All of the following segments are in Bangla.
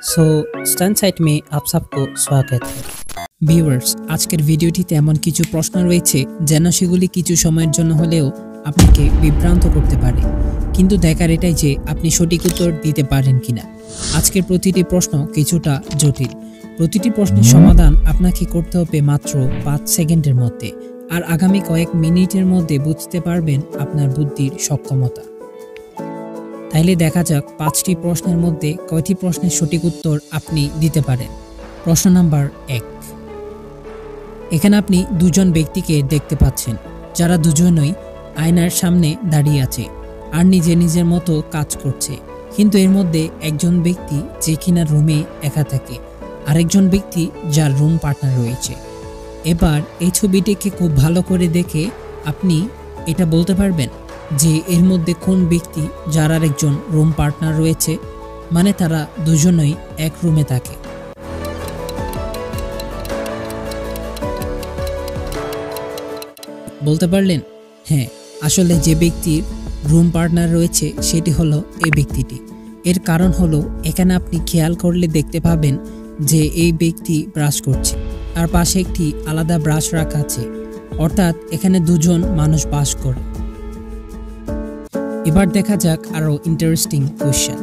सो स्टन साइट में आप सबको स्वागत है। ভিউয়ার্স, আজকের ভিডিওটিতে এমন কিছু প্রশ্ন রয়েছে যেন সেগুলি কিছু সময়ের জন্য হলেও আপনাকে বিভ্রান্ত করতে পারে, কিন্তু দেখার এটাই যে আপনি সঠিক উত্তর দিতে পারেন কিনা। আজকের প্রতিটি প্রশ্ন কিছুটা জটিল। প্রতিটি প্রশ্নের সমাধান আপনাকে করতে হবে মাত্র 5 সেকেন্ডের মধ্যে, আর আগামী কয়েক মিনিটের মধ্যে বুঝতে পারবেন আপনার বুদ্ধির সক্ষমতা। তাইলে দেখা যাক 5টি প্রশ্নের মধ্যে কয়টি প্রশ্নের সঠিক উত্তর আপনি দিতে পারেন। প্রশ্ন নাম্বার 1। এখানে আপনি দুজন ব্যক্তিকে দেখতে পাচ্ছেন, যারা দুজনই আয়নার সামনে দাঁড়িয়ে আছে আর নিজের মতো কাজ করছে, কিন্তু এর মধ্যে একজন ব্যক্তি যে কিনা রুমে একা থাকে, আরেকজন ব্যক্তি যার রুম পার্টনার রয়েছে। এবার এই ছবিটিকে খুব ভালো করে দেখে আপনি এটা বলতে পারবেন যে এর মধ্যে কোন ব্যক্তি যার আরেকজন রুম পার্টনার রয়েছে, মানে তারা দুজনেই এক রুমে থাকে। বলতে পারলেন? হ্যাঁ, আসলে যে ব্যক্তির রুম পার্টনার রয়েছে সেটি হলো এই ব্যক্তিটি। এর কারণ হলো এখানে আপনি খেয়াল করলে দেখতে পাবেন যে এই ব্যক্তি ব্রাশ করছে আর পাশে একটি আলাদা ব্রাশ রাখা আছে, অর্থাৎ এখানে দুজন মানুষ বাস করে। এবার দেখা যাক আরো ইন্টারেস্টিং কোশ্চেন।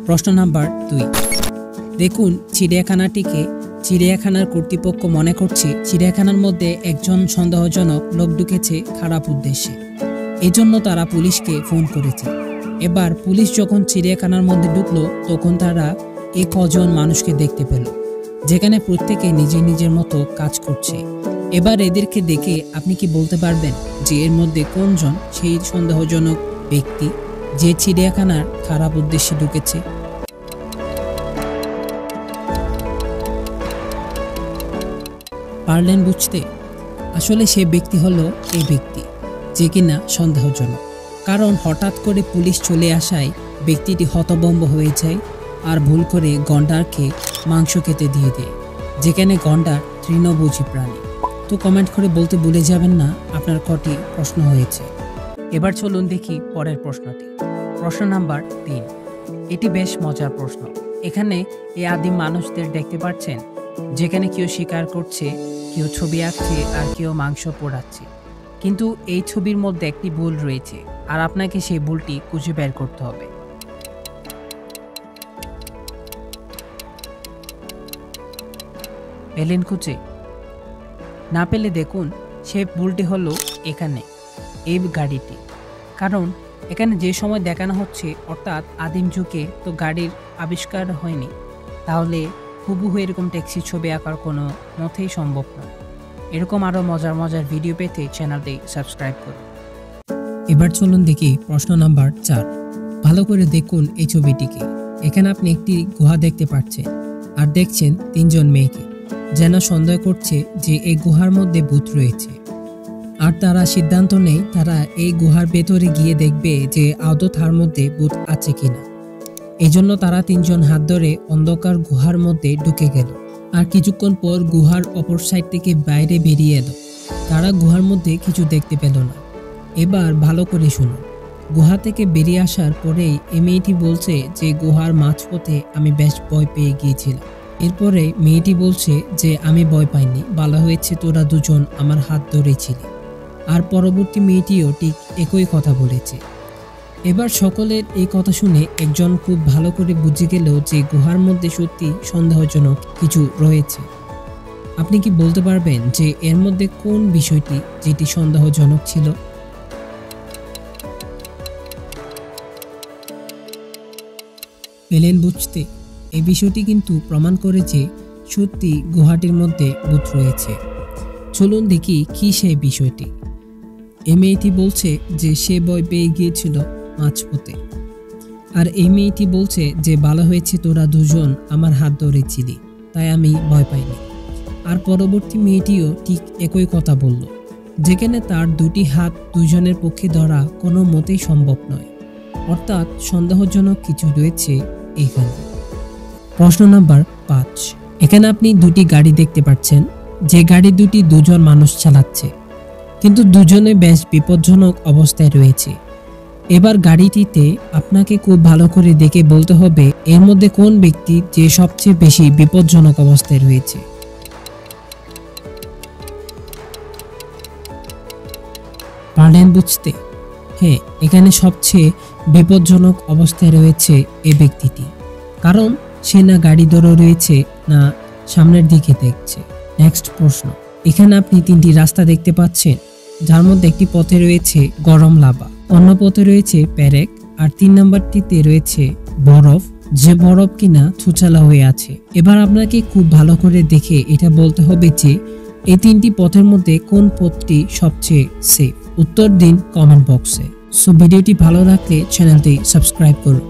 প্রশ্ন নাম্বার 2। দেখুন, চিড়িয়াখানার কর্তৃপক্ষ মনে করছে চিড়িয়াখানার মধ্যে একজন সন্দেহজনক লোক ঢুকেছে খারাপ উদ্দেশ্যে। এজন্য তারা পুলিশকে ফোন করেছে। এবার পুলিশ যখন চিড়িয়াখানার মধ্যে ঢুকলো তখন তারা এই কজন মানুষকে দেখতে পেল, যেখানে প্রত্যেকে নিজের মতো কাজ করছে। এবার এদেরকে দেখে আপনি কি বলতে পারবেন যে এর মধ্যে কোনজন সেই সন্দেহজনক ব্যক্তি যে চিড়িয়াখানার খারাপ উদ্দেশ্যে ঢুকেছে? পারলেন বুঝতে? আসলে সে ব্যক্তি হলো এই ব্যক্তি যে কিনা সন্দেহজনক, কারণ হঠাৎ করে পুলিশ চলে আসায় ব্যক্তিটি হতভম্ব হয়ে যায় আর ভুল করে গন্ডারকে মাংস খেতে দিয়ে দেয়, যেখানে গন্ডার তৃণভোজী প্রাণী। তো কমেন্ট করে বলতে ভুলে যাবেন না আপনার কটি প্রশ্ন হয়েছে। এবার চলুন দেখি পরের প্রশ্নটি। প্রশ্ন নাম্বার 3। এটি বেশ মজার প্রশ্ন। এখানে এই আদিম মানুষদের দেখতে পাচ্ছেন, যেখানে কেউ শিকার করছে, কেউ ছবি আঁকছে আর কেউ মাংস পোড়াচ্ছে। কিন্তু এই ছবির মধ্যে একটি ভুল রয়েছে আর আপনাকে সেই ভুলটি খুঁজে বের করতে হবে। পেলেন খুঁজে? না পেলে দেখুন, সেই ভুলটি হলো এখানে এই গাড়িটি। কারণ এখানে যে সময় দেখানো হচ্ছে, অর্থাৎ আদিম যুগে তো গাড়ির আবিষ্কার হয়নি, তাহলে হুবহু এরকম ট্যাক্সি ছবি আঁকার কোনো মতেই সম্ভব নয়। এরকম আরও মজার ভিডিও পেতে চ্যানেলটি সাবস্ক্রাইব করুন। এবার চলুন দেখি প্রশ্ন নাম্বার 4। ভালো করে দেখুন এই ছবিটিকে। এখানে আপনি একটি গুহা দেখতে পাচ্ছেন আর দেখছেন 3 জন মেয়েকে, যেন সন্দেহ করছে যে এই গুহার মধ্যে ভূত রয়েছে। আর তারা সিদ্ধান্ত নেয় তারা এই গুহার ভেতরে গিয়ে দেখবে যে আদৌ তার মধ্যে ভূত আছে কিনা। এজন্য তারা 3 জন হাত ধরে অন্ধকার গুহার মধ্যে ঢুকে গেল আর কিছুক্ষণ পর গুহার অপর সাইড থেকে বাইরে বেরিয়ে এলো। তারা গুহার মধ্যে কিছু দেখতে পেল না। এবার ভালো করে শুনুন। গুহা থেকে বেরিয়ে আসার পরেই এই মেয়েটি বলছে যে গুহার মাঝপথে আমি বেশ ভয় পেয়ে গিয়েছিলাম। এরপরে মেয়েটি বলছে যে আমি ভয় পাইনি, ভালো হয়েছে তোরা দুজন আমার হাত ধরেছিলি। আর পরবর্তী মেয়েটিও ঠিক একই কথা বলেছে। এবার সকলের এই কথা শুনে একজন খুব ভালো করে বুঝে গেল যে গুহার মধ্যে সত্যি সন্দেহজনক কিছু রয়েছে। আপনি কি বলতে পারবেন যে এর মধ্যে কোন বিষয়টি যেটি সন্দেহজনক ছিল? পেলেন বুঝতে? এই বিষয়টি কিন্তু প্রমাণ করে যে সত্যি গুহাটির মধ্যে ভূত রয়েছে। চলুন দেখি কি সেই বিষয়টি। এই মেয়েটি বলছে যে সে ভয় পেয়ে গিয়েছিল মাঝপথে, আর এই মেয়েটি বলছে যে ভালো হয়েছে তোরা দুজন আমার হাত ধরেছিলি, তাই আমি ভয় পাইনি। আর পরবর্তী মেয়েটিও ঠিক একই কথা বলল, যেখানে তার দুটি হাত দুজনের পক্ষে ধরা কোনো মতেই সম্ভব নয়, অর্থাৎ সন্দেহজনক কিছু রয়েছে এখানে। প্রশ্ন নাম্বার 5। এখানে আপনি দুটি গাড়ি দেখতে পাচ্ছেন, যে গাড়ি দুটি দুজন মানুষ চালাচ্ছে, কিন্তু দুজনে বেশ বিপজ্জনক অবস্থায় রয়েছে। এবার গাড়িটিতে আপনাকে খুব ভালো করে দেখে বলতে হবে এর মধ্যে কোন ব্যক্তি যে সবচেয়ে বেশি বিপজ্জনক অবস্থায় রয়েছে। পারলেন বুঝতে? হ্যাঁ, এখানে সবচেয়ে বিপজ্জনক অবস্থায় রয়েছে এই ব্যক্তিটি, কারণ সে না গাড়ি ধরে রয়েছে না সামনের দিকে দেখছে। নেক্সট প্রশ্ন, এখানে আপনি তিনটি রাস্তা দেখতে পাচ্ছেন, যার মধ্যে একটি পথে রয়েছে গরম লাভা, অন্য পথে রয়েছে পেরেক, আর 3 নাম্বারটিতে রয়েছে বরফ, যে বরফ কিনা ছুচালা হয়ে আছে। এবার আপনাকে খুব ভালো করে দেখে এটা বলতে হবে যে এই তিনটি পথের মধ্যে কোন পথটি সবচেয়ে সেফ। উত্তর দিন কমেন্ট বক্সে। সো ভিডিওটি ভালো লাগলে চ্যানেলটি সাবস্ক্রাইব করুন।